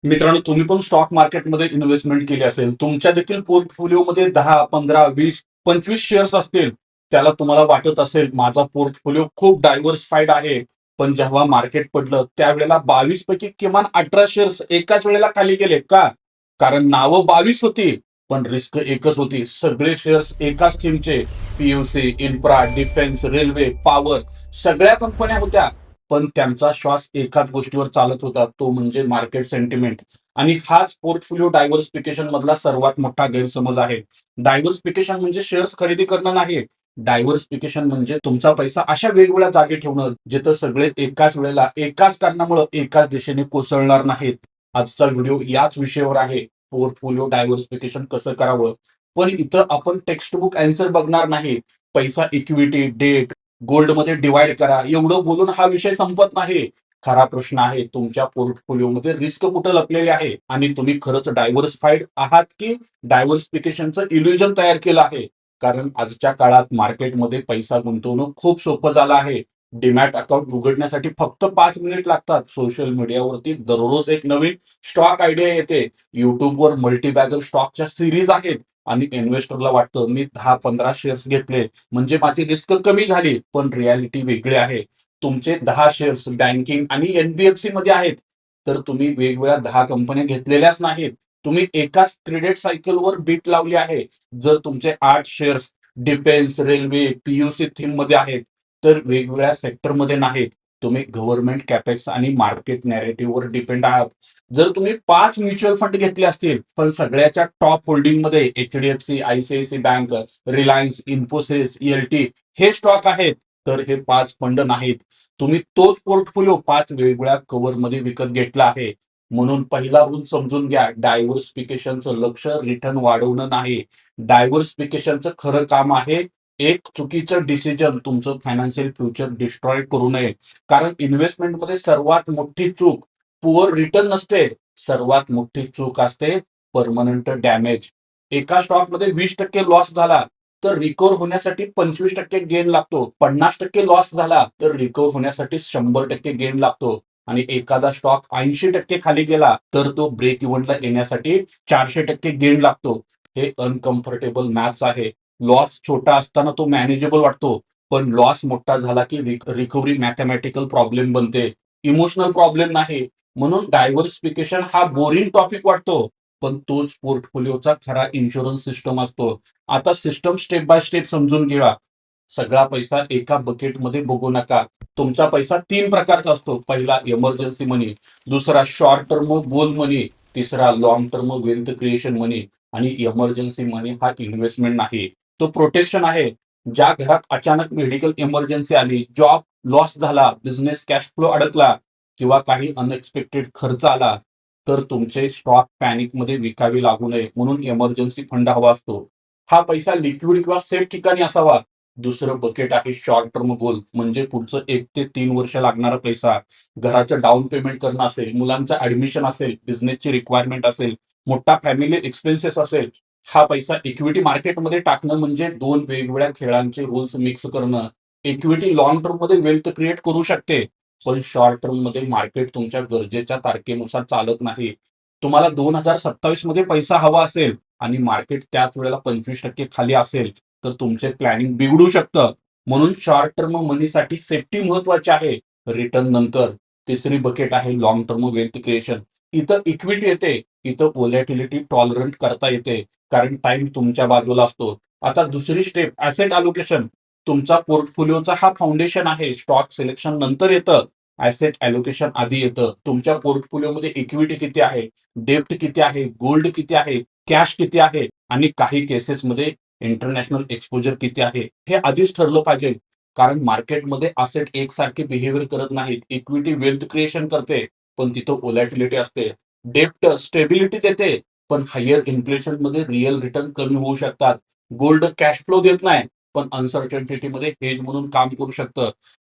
मित्रांनो, तुम्ही पण स्टॉक मार्केटमध्ये इन्व्हेस्टमेंट केली असेल. तुमच्या देखील पोर्टफोलिओमध्ये 10, 15, 20, 25 शेअर्स असतील. त्याला तुम्हाला वाटत असेल, माझा पोर्टफोलिओ खूप डायव्हर्सिफाईड आहे. पण जेव्हा मार्केट पडलं, त्यावेळेला 22 पैकी किमान 18 शेअर्स एकाच वेळेला खाली गेले. का? कारण नावं 22 होती, पण रिस्क एकच होती. सगळे शेअर्स एकाच थीमचे. PUC, infra, defence, railway, power सगळ्या कंपन्या होत्या. पण त्यांचा श्वास एकाच गोष्टीवर चालत होता, तो म्हणजे मार्केट सेंटिमेंट. आणि हाच पोर्टफोलिओ डायव्हर्सिफिकेशन मधला सर्वात मोठा गैरसमज आहे. डायव्हर्सिफिकेशन म्हणजे शेअर्स खरेदी करणं नाही. डायव्हर्सिफिकेशन म्हणजे तुमचा पैसा अशा वेगवेगळ्या जागी ठेवणं, जिथं सगळे एकाच वेळेला एकाच कारणामुळे एकाच दिशेने कोसळणार नाहीत. आजचा व्हिडिओ याच विषयावर आहे, पोर्टफोलिओ डायव्हर्सिफिकेशन कसं करावं. पण इथं आपण टेक्स्ट बुक अँसर बघणार नाही. पैसा इक्विटी, डेट, गोल्डमध्ये डिवाइड करा एवढं बोलून हा विषय संपत नाही. खरा प्रश्न आहे, तुमच्या पोर्टफोलिओमध्ये रिस्क कुठं लपलेली आहे आणि तुम्ही खरंच डायव्हर्सिफाईड आहात की डायव्हर्सिफिकेशनचं इल्युजन तयार केलं आहे. कारण आजच्या काळात मार्केटमध्ये पैसा गुंतवणं खूप सोपं झालं आहे. डीमॅट अकाउंट उघडण्यासाठी फक्त 5 मिनिट लागतात. सोशल मीडियावरती दररोज एक नवीन स्टॉक आयडिया येते. युट्यूबवर मल्टीबॅगर स्टॉकच्या सिरीज आहेत. आणि इन्व्हेस्टरला वाटतं, मी 10-15 शेअर्स घेतले म्हणजे माझी रिस्क कमी झाली. पण रियालिटी वेगळी आहे. तुमचे 10 शेअर्स बँकिंग आणि एनबीएफसी मध्ये आहेत. तर तुम्ही वेगवेगळ्या 10 कंपन्या घेतलेल्याच नाहीत. तुम्ही एकाच क्रेडिट सायकलवर बीट लावली आहे. जर तुमचे 8 shares defence, railway, PUC theme मध्ये आहेत, तर वेगवेगळ्या सेक्टरमध्ये नाहीत. तुम्ही गव्हर्नमेंट कॅपेक्स आणि मार्केट नॅरेटिव्हवर डिपेंड आहात. जर तुम्ही 5 म्युच्युअल फंड घेतले असतील, पण सगळ्याच्या टॉप होल्डिंगमध्ये HDFC, ICICI bank, Reliance, Infosys, L T stock आहेत, तर हे 5 फंड नाहीत. तुम्ही तोच पोर्टफोलिओ 5 वेगवेगळ्या कव्हरमध्ये विकत घेतला आहे. म्हणून पहिला रूल समजून घ्या, डायव्हर्सिफिकेशनचं लक्ष रिटर्न वाढवणं नाही. डायव्हर्सिफिकेशनचं खरं काम आहे एक चुकीचं डिसिजन तुमचं फायनान्शियल फ्युचर डिस्ट्रॉय करू नये. कारण इन्व्हेस्टमेंटमध्ये सर्वात मोठी चूक पुअर रिटर्न नसते, सर्वात मोठी चूक असते परमनंट डॅमेज. एका स्टॉकमध्ये 20% लॉस झाला तर रिकव्हर होण्यासाठी 25% गेन लागतो. 50% लॉस झाला तर रिकव्हर होण्यासाठी 100% गेन लागतो. आणि एखादा स्टॉक 80% खाली गेला तर तो ब्रेक इव्हनला येण्यासाठी 400% गेन लागतो. हे अनकम्फर्टेबल मॅथ्स आहे. लॉस छोटा असताना तो मॅनेजेबल वाटतो, पण लॉस मोठा झाला की रिकव्हरी मॅथमॅटिकल प्रॉब्लेम बनते, इमोशनल प्रॉब्लेम नाही. म्हणून डायव्हर्सिफिकेशन हा बोरिंग टॉपिक वाटतो, पण तोच पोर्टफोलिओचा खरा इन्शुरन्स सिस्टम असतो. आता सिस्टम स्टेप बाय स्टेप समजून घ्या. सगळा पैसा एका बकेटमध्ये बघू नका. तुमचा पैसा 3 प्रकारचा असतो. पहिला इमर्जन्सी मनी, दुसरा शॉर्ट टर्म गोल मनी, तिसरा लॉंग टर्म वेल्थ क्रिएशन मनी. आणि इमर्जन्सी मनी हा इन्व्हेस्टमेंट नाही, तो प्रोटेक्शन आहे. ज्या घरात अचानक मेडिकल इमर्जन्सी आली, जॉब लॉस झाला, बिझनेस कॅश फ्लो अडकला किंवा काही अनएक्सपेक्टेड खर्च आला, तर तुमचे स्टॉक पॅनिकमध्ये विकावे लागू नये म्हणून इमर्जन्सी फंड हवा असतो. हा पैसा लिक्विड किंवा सेफ ठिकाणी असावा. दुसरं बकेट आहे शॉर्ट टर्म गोल, म्हणजे पुढचं 1 ते 3 वर्ष लागणारा पैसा. घराचं डाऊन पेमेंट करणं असेल, मुलांचं ऍडमिशन असेल, बिझनेसची रिक्वायरमेंट असेल, मोठा फॅमिली एक्सपेन्सेस असेल. हा पैसा इक्विटी मार्केटमध्ये टाकणं म्हणजे 2 वेगवेगळ्या खेळांचे रूल्स मिक्स करणं. इक्विटी लॉंग टर्म मध्ये वेल्थ क्रिएट करू शकते, पण शॉर्ट टर्म मध्ये मार्केट तुमच्या गरजेच्या तारखेनुसार चालत नाही. तुम्हाला 2027 मध्ये पैसा हवा असेल आणि मार्केट त्याच वेळेला 25% खाली असेल, तर तुमचे प्लॅनिंग बिघडू शकतं. म्हणून शॉर्ट टर्म मनीसाठी सेफ्टी महत्वाची आहे, रिटर्न नंतर. तिसरी बकेट आहे लॉंग टर्म वेल्थ क्रिएशन. इथं इक्विटी येते, इथं व्होलॅटिलिटी टॉलरंट करता येते, कारण टाइम तुमच्या बाजूला असतो. आता दुसरी स्टेप ऍसेट अलोकेशन. तुमचा पोर्टफोलिओचा हा फाउंडेशन आहे. स्टॉक सिलेक्शन नंतर येतं, ऍसेट अलोकेशन आधी येतं. तुमच्या पोर्टफोलिओमध्ये इक्विटी किती आहे, डेप्ट किती आहे, गोल्ड किती आहे, कॅश किती आहे आणि काही केसेसमध्ये इंटरनॅशनल एक्सपोजर किती आहे, हे आधीच ठरलं पाहिजे. कारण मार्केटमध्ये असेट एकसारखे बिहेवियर करत नाहीत. इक्विटी वेल्थ क्रिएशन करते, पण तिथं व्होलॅटिलिटी असते. डेप्ट स्टेबिलिटी देते, पण हायर इन्फ्लेशन मध्ये रिअल रिटर्न कमी होऊ शकतात. गोल्ड कॅश फ्लो देत नाही, पण अनसर्टन्टिटीमध्ये हेज म्हणून काम करू शकतं.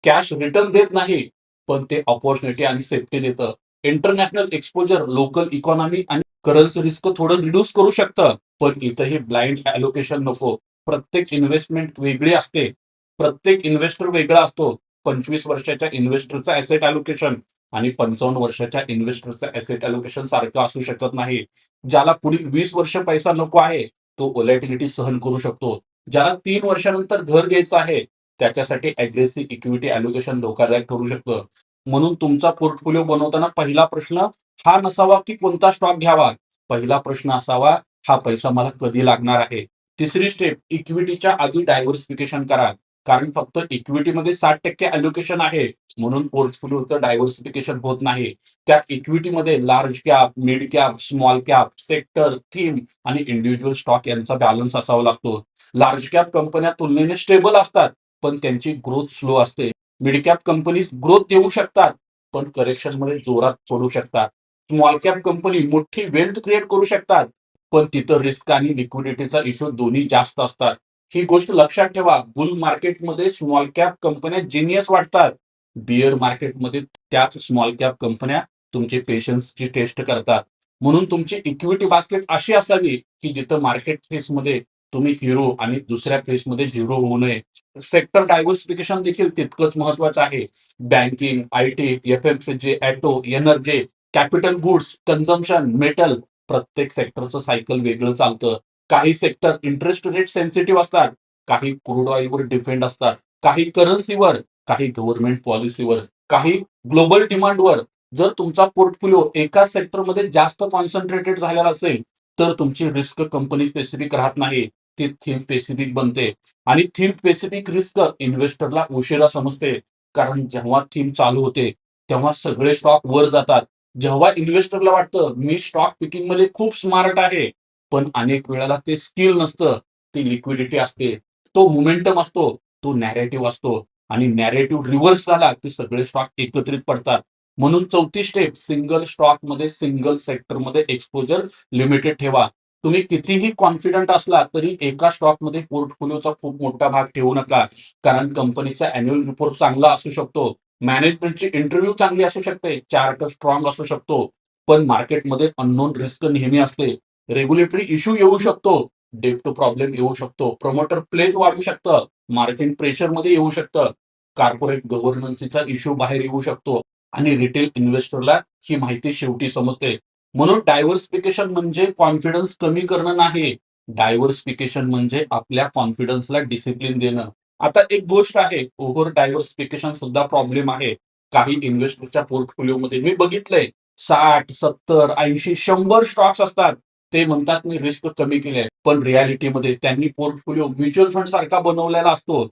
कॅश रिटर्न देत नाही, पण ते अपॉर्च्युनिटी आणि सेफ्टी देतं. इंटरनॅशनल एक्सपोजर लोकल इकॉनॉमी आणि करन्सी रिस्क थोडं रिड्यूस करू शकतं. पण इथंही ब्लाइंड अलोकेशन नको. प्रत्येक इन्व्हेस्टमेंट वेगळी असते, प्रत्येक इन्व्हेस्टर वेगळा असतो. 25 वर्षाच्या इन्व्हेस्टरचा ऍसेट अलोकेशन आणि 55 वर्षाच्या इन्व्हेस्टरचं ऍसेट अलोकेशन सारखं असू शकत नाही. ज्याला पुढील 20 वर्ष पैसा नको आहे, तो व्होलॅटिलिटी सहन करू शकतो. ज्याला 3 वर्षानंतर घर घ्यायचं आहे, त्याच्यासाठी अग्रेसिव्ह इक्विटी अलोकेशन धोकादायक ठरू शकतं. म्हणून तुमचा पोर्टफोलिओ बनवताना पहिला प्रश्न हा नसावा की कोणता स्टॉक घ्यावा. पहिला प्रश्न असावा, हा पैसा मला कधी लागणार आहे. तिसरी स्टेप, इक्विटीच्या आधी डायव्हर्सिफिकेशन करा. कारण फक्त इक्विटीमध्ये 60% अलोकेशन आहे म्हणून पोर्टफोलिओचं डायव्हर्सिफिकेशन होत नाही. त्या इक्विटीमध्ये large cap, mid cap, small cap, sector, theme आणि इंडिव्हिज्युअल स्टॉक यांचा बॅलन्स असावा लागतो. लार्ज कॅप कंपन्या तुलनेने स्टेबल असतात, पण त्यांची ग्रोथ स्लो असते. मिड कॅप कंपनीज ग्रोथ देऊ शकतात, पण करेक्शनमध्ये जोरात पडू शकतात. स्मॉल कॅप कंपनी मोठी वेल्थ क्रिएट करू शकतात, पण तिथं रिस्क आणि लिक्विडिटीचा इश्यू दोन्ही जास्त असतात. ही गोष्ट लक्षात ठेवा. बुल मार्केटमध्ये स्मॉल कॅप कंपन्या जिनियस वाटतात. बिअर मार्केटमध्ये त्याच स्मॉल कॅप कंपन्या तुमचे पेशन्सची टेस्ट करतात. म्हणून तुमची इक्विटी बास्केट अशी असावी की जिथं मार्केट फेसमध्ये तुम्ही हिरो आणि दुसऱ्या फेसमध्ये झिरो होऊ नये. सेक्टर डायव्हर्सिफिकेशन देखील तितकंच महत्वाचं आहे. Banking, IT, FMCG, auto, energy, capital goods, consumption, metal, प्रत्येक सेक्टरचं सायकल वेगळं चालतं. काही सेक्टर इंटरेस्ट रेट सेन्सिटिव्ह असतात, काही क्रूड ऑइलवर डिपेंड असतात, काही करन्सीवर, काही गव्हर्नमेंट पॉलिसीवर, काही ग्लोबल डिमांडवर. जर तुमचा पोर्टफोलिओ एका सेक्टरमध्ये जास्त कॉन्सन्ट्रेटेड झालेला असेल, तर तुमची रिस्क कंपनी स्पेसिफिक राहत नाही, ती थीम स्पेसिफिक बनते. आणि थीम स्पेसिफिक रिस्क इन्व्हेस्टरला उशिरा समजते. कारण जेव्हा थीम चालू होते, तेव्हा सगळे स्टॉक वर जातात. जेव्हा इन्व्हेस्टरला वाटतं मी स्टॉक पिकिंग मध्ये खूप स्मार्ट आहे, पण अनेक वेळेला ते स्किल नसतं, ती लिक्विडिटी असते, तो मोमेंटम असतो, तो नॅरेटिव्ह असतो आणि नॅरेटिव्ह रिव्हर्स झाला की सगळे स्टॉक एकत्रित पडतात. म्हणून चौथी स्टेप, सिंगल स्टॉकमध्ये, सिंगल सेक्टरमध्ये एक्सपोजर लिमिटेड ठेवा. तुम्ही कितीही कॉन्फिडंट असला तरी एका स्टॉकमध्ये पोर्टफोलिओचा खूप मोठा भाग ठेवू नका. कारण कंपनीचा अॅन्युअल रिपोर्ट चांगला असू शकतो, मॅनेजमेंटची इंटरव्ह्यू चांगली असू शकते, चार्ट स्ट्रॉंग असू शकतो, पण मार्केटमध्ये अननोन रिस्क नेहमी असते. रेग्युलेटरी इश्यू येऊ शकतो, डेप्ट प्रॉब्लेम येऊ शकतो, प्रमोटर प्लेज वाढू शकतं, मार्जिन प्रेशरमध्ये येऊ शकतं, कॉर्पोरेट गव्हर्नन्सचा इश्यू बाहेर येऊ शकतो आणि रिटेल इन्व्हेस्टरला ही माहिती शेवटी समजते. म्हणून डायव्हर्सिफिकेशन म्हणजे कॉन्फिडन्स कमी करणं नाही. डायव्हर्सिफिकेशन म्हणजे आपल्या कॉन्फिडन्सला डिसिप्लिन देणं. आता एक गोष्ट आहे, ओव्हर डायव्हर्सिफिकेशन सुद्धा प्रॉब्लेम आहे. काही इन्व्हेस्टरच्या पोर्टफोलिओमध्ये मी बघितलंय 60, 70, 80, 100 स्टॉक्स असतात. ते म्हणतात मी रिस्क कमी केली आहे, पण रियालिटीमध्ये त्यांनी पोर्टफोलिओ म्युच्युअल फंड सारखा बनवलेला असतो.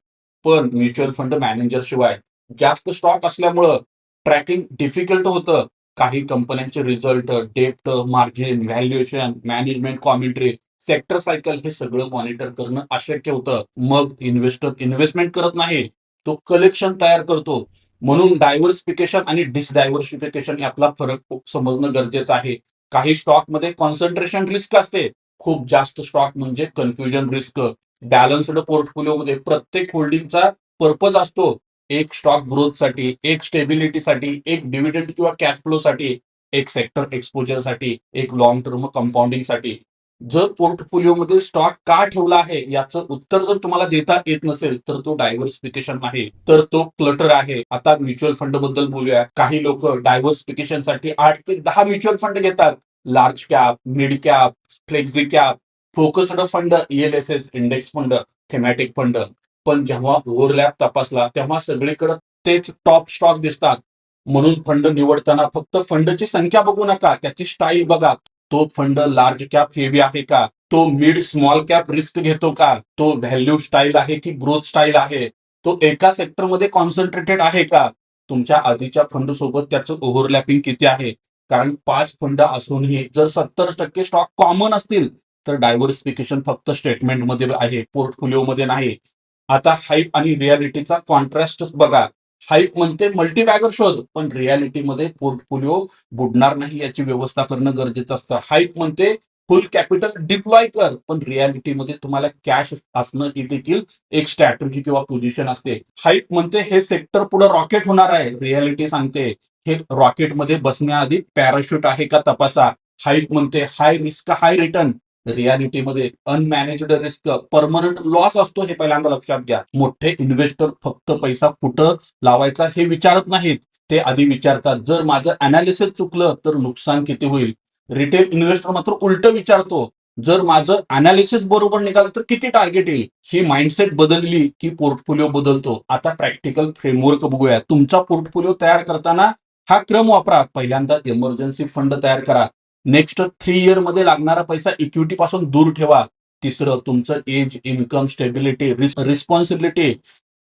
पण म्युच्युअल फंड मॅनेजर शिवाय जास्त स्टॉक असल्यामुळं ट्रॅकिंग डिफिकल्ट होतं. काही कंपन्यांचे रिझल्ट, डेप्ट, margin, valuation, management commentary, sector cycle हे सगळं मॉनिटर करणं अशक्य होतं. मग इन्व्हेस्टर इन्व्हेस्टमेंट करत नाही, तो कलेक्शन तयार करतो. म्हणून डायव्हर्सिफिकेशन आणि डिसडायव्हर्सिफिकेशन यातला फरक खूप समजणं गरजेचं आहे. काही स्टॉकमध्ये कॉन्सन्ट्रेशन रिस्क असते, खूप जास्त स्टॉक म्हणजे कन्फ्युजन रिस्क. बॅलन्स्ड पोर्टफोलिओमध्ये प्रत्येक होल्डिंगचा पर्पज असतो. एक स्टॉक ग्रोथसाठी, एक स्टेबिलिटीसाठी, एक डिव्हिडंड किंवा कॅश फ्लोसाठी, एक सेक्टर एक्सपोजरसाठी, एक लॉंग टर्म कंपाऊंडिंगसाठी. जर पोर्टफोलिओमध्ये स्टॉक का ठेवला आहे याचं उत्तर जर तुम्हाला देता येत नसेल, तर तो डायव्हर्सिफिकेशन नाही, तर तो क्लटर आहे. आता म्युच्युअल फंड बद्दल बोलूया. काही लोक डायव्हर्सिफिकेशनसाठी 8 ते 10 म्युच्युअल फंड घेतात. Large cap, mid cap, flexi cap, focused fund, ELSS, index fund, thematic fund. पण जेव्हा ओव्हरलॅप तपासला तेव्हा सगळीकडे तेच टॉप स्टॉक दिसतात. म्हणून फंड निवडताना फक्त फंडची संख्या बघू नका, त्याची स्टाईल बघा. तो फंड लार्ज कॅप हेवी आहे का, तो मिड स्मॉल कॅप रिस्क घेतो का, तो व्हॅल्यू स्टाईल आहे की ग्रोथ स्टाईल आहे, तो एका सेक्टरमध्ये कॉन्सन्ट्रेटेड आहे का, तुमच्या आधीच्या फंड सोबत त्याचं ओव्हरलॅपिंग किती आहे. कारण 5 फंड असूनही जर 70% स्टॉक कॉमन असतील, तर डायव्हर्सिफिकेशन फक्त स्टेटमेंटमध्ये आहे, पोर्टफोलिओमध्ये नाही. आता हाईप आणि रियालिटीचा कॉन्ट्रास्ट बघा. हाईप म्हणते मल्टीबॅगर शोध, पण रियालिटीमध्ये पोर्टफोलिओ बुडणार नाही याची व्यवस्था करणं गरजेचं असतं. हाईप म्हणते फुल कॅपिटल डिप्लॉय कर, पण रियालिटीमध्ये तुम्हाला कॅश असणं ही देखील एक स्ट्रॅटेजी किंवा पोझिशन असते. हाईप म्हणते हे सेक्टर पुढे रॉकेट होणार आहे, रियालिटी सांगते हे रॉकेटमध्ये बसण्याआधी पॅराशूट आहे का तपासा. हाईप म्हणते हाय रिस्क हाय रिटर्न, रियालिटीमध्ये अनमॅनेज्ड रिस्क, परमनंट लॉस असतो, हे पहिल्यांदा लक्षात घ्या. मोठे इन्व्हेस्टर फक्त पैसा कुठं लावायचा हे विचारत नाहीत, ते आधी विचारतात. जर माझं अनालिसिस चुकलं तर नुकसान किती होईल? रिटेल इन्व्हेस्टर मात्र उलटं विचारतो, जर माझं अनालिसिस बरोबर निघालं तर किती टार्गेट येईल? ही माइंडसेट बदलली की पोर्टफोलिओ बदलतो. आता प्रॅक्टिकल फ्रेमवर्क बघूया. तुमचा पोर्टफोलिओ तयार करताना हा क्रम वापरा. पहिल्यांदा इमर्जन्सी फंड तयार करा. नेक्स्ट 3 इयर मध्ये लागणारा पैसा इक्विटी पासून दूर ठेवा. तिसरं तुमचं एज, इन्कम, स्टेबिलिटी, रिस्पॉन्सिबिलिटी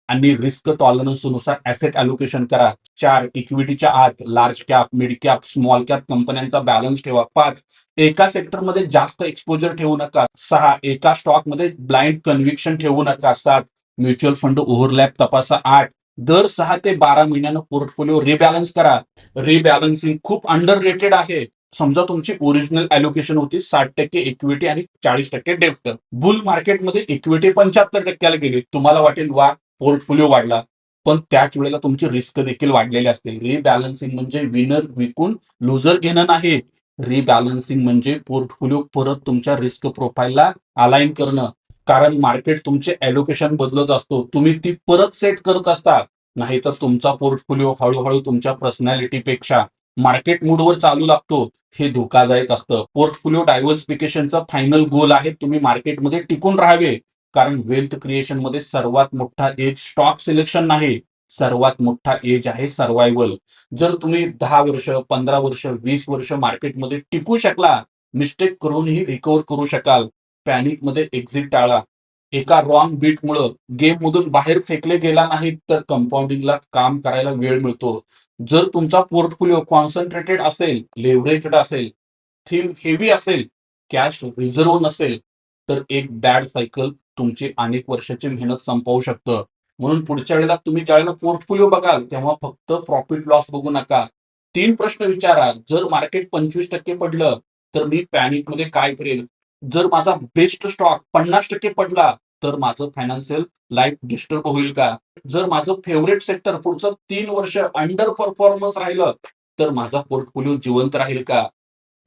आणि रिस्क टॉलरन्स नुसार ऍसेट अलोकेशन करा. 4 इक्विटीच्या आत large cap, mid cap, small cap कंपन्यांचा बॅलन्स ठेवा. 5 एका सेक्टरमध्ये जास्त एक्सपोजर ठेवू नका. 6 एका स्टॉकमध्ये ब्लाइंड कन्व्हिक्शन ठेवू नका. 7 म्युच्युअल फंड ओव्हरलॅप तपासा. 8 दर 6 ते 12 महिन्यानं पोर्टफोलिओ रिबॅलन्स करा. रिबॅलन्सिंग खूप अंडर रेटेड आहे. समजा तुमची ओरिजिनल अलोकेशन होती 60% इक्विटी आणि 40% डेप्ट. बुल मार्केटमध्ये इक्विटी 75%ला गेली. तुम्हाला वाटेल वा पोर्टफोलिओ वाढला, पण त्याच वेळेला तुमची रिस्क देखील वाढलेली असते. रिबॅलन्सिंग म्हणजे विनर विकून लुजर घेणं नाही. रिबॅलन्सिंग म्हणजे पोर्टफोलिओ परत तुमच्या रिस्क प्रोफाईलला अलाइन करणं. कारण मार्केट तुमचे अलोकेशन बदलत असतो, तुम्ही ती परत सेट करत असता. नाहीतर तुमचा पोर्टफोलिओ हळूहळू तुमच्या पर्सनॅलिटीपेक्षा मार्केट मूडवर चालू लागतो. हे धोकादायक असतं. पोर्टफोलिओ डायव्हर्सिफिकेशनचा फायनल गोल आहे तुम्ही मार्केटमध्ये टिकून राहावे. कारण वेल्थ क्रिएशन मध्ये सर्वात मोठा एज स्टॉक सिलेक्शन नाही, सर्वात मोठा एज आहे सर्व्हायव्हल. जर तुम्ही 10 वर्ष, 15 वर्ष, 20 वर्ष मार्केटमध्ये टिकू शकला, मिस्टेक करूनही रिकव्हर करू शकाल. पॅनिक मध्ये एक्झिट टाळा. एका रॉंग बीटमुळं गेम मधून बाहेर फेकले गेला नाही तर कंपाऊंडिंगला काम करायला वेळ मिळतो. जर तुमचा पोर्टफोलिओ कॉन्सन्ट्रेटेड असेल, लेव्हरेज्ड असेल, थीम हेवी असेल, कॅश रिझर्व्ह नसेल, तर एक बॅड सायकल तुमची अनेक वर्षाची मेहनत संपवू शकतं. म्हणून पुढच्या वेळेला तुम्ही ज्यावेळेला पोर्टफोलिओ बघाल तेव्हा फक्त प्रॉफिट लॉस बघू नका. 3 प्रश्न विचारा. जर मार्केट 25% पडलं तर मी पॅनिकमध्ये काय करेल? जर माझा बेस्ट स्टॉक 50% पडला तर माझं फायनान्शियल लाईफ डिस्टर्ब होईल का? जर माझं फेवरेट सेक्टर पुढचं 3 वर्ष अंडर परफॉर्मन्स राहिलं तर माझा पोर्टफोलिओ जिवंत राहील का?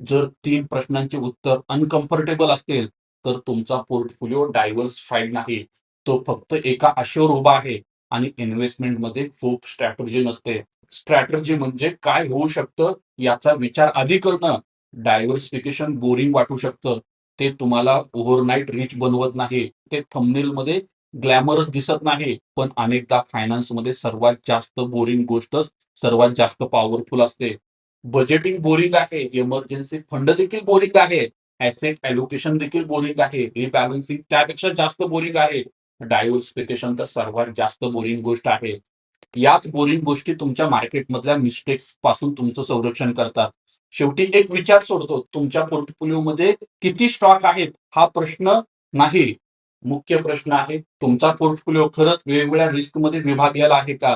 जर 3 प्रश्नांची उत्तर अनकम्फर्टेबल असतील तर तुमचा पोर्टफोलिओ डायव्हर्सिफाईड नाही, तो फक्त एका आशेवर उभा आहे. आणि इन्व्हेस्टमेंटमध्ये खूप स्ट्रॅटेजी नसते. स्ट्रॅटेजी म्हणजे काय होऊ शकतं याचा विचार आधी करणं. डायव्हर्सिफिकेशन बोरिंग वाटू शकतं, ते तुम्हाला ओव्हरनाईट रिच बनवत नाही. ते थंबनेलमध्ये ग्लॅमरस दिसत नाही, पण अनेकदा फायनान्समध्ये सर्वात जास्त बोरिंग गोष्ट सर्वात जास्त पॉवरफुल असते. बजेटिंग बोरिंग आहे, इमर्जन्सी फंड देखील बोरिंग आहे, ऍसेट अलोकेशन देखील बोरिंग आहे, रिबॅलन्सिंग त्यापेक्षा जास्त बोरिंग आहे, डायव्हर्सिफिकेशन तर सर्वात जास्त बोरिंग गोष्ट आहे. याच बोरिंग गोष्टी तुमच्या मार्केटमधल्या मिस्टेक्स पासून तुमचं संरक्षण करतात. शेवटी एक विचार सोडतो, तुमच्या पोर्टफोलिओमध्ये किती स्टॉक आहेत हा प्रश्न नाही. मुख्य प्रश्न आहे, तुमचा पोर्टफोलिओ खरंच वेगवेगळ्या रिस्कमध्ये विभागलेला आहे का?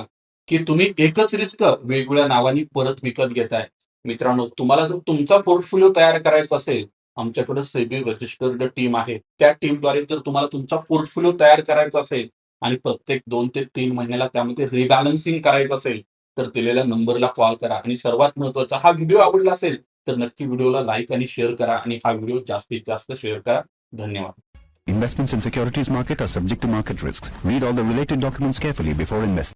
की तुम्ही एकच रिस्क वेगवेगळ्या नावाने परत विकत घेताय? मित्रांनो, तुम्हाला जर तुमचा पोर्टफोलिओ तयार करायचा असेल, आमच्याकडे सेबी रजिस्टर्ड टीम आहे. त्या टीमद्वारे जर तुम्हाला तुमचा पोर्टफोलिओ तयार करायचा असेल आणि प्रत्येक 2 ते 3 महिन्याला त्यामध्ये रिबॅलन्सिंग करायचं असेल, तर दिलेल्या नंबरला कॉल करा. आणि सर्वात महत्त्वाचा, हा व्हिडिओ आवडला असेल तर नक्की व्हिडिओला लाईक आणि शेअर करा आणि हा व्हिडिओ जास्तीत जास्त शेअर करा. धन्यवाद. Investments in securities market are subject to market risks. Read all the related documents carefully before investing.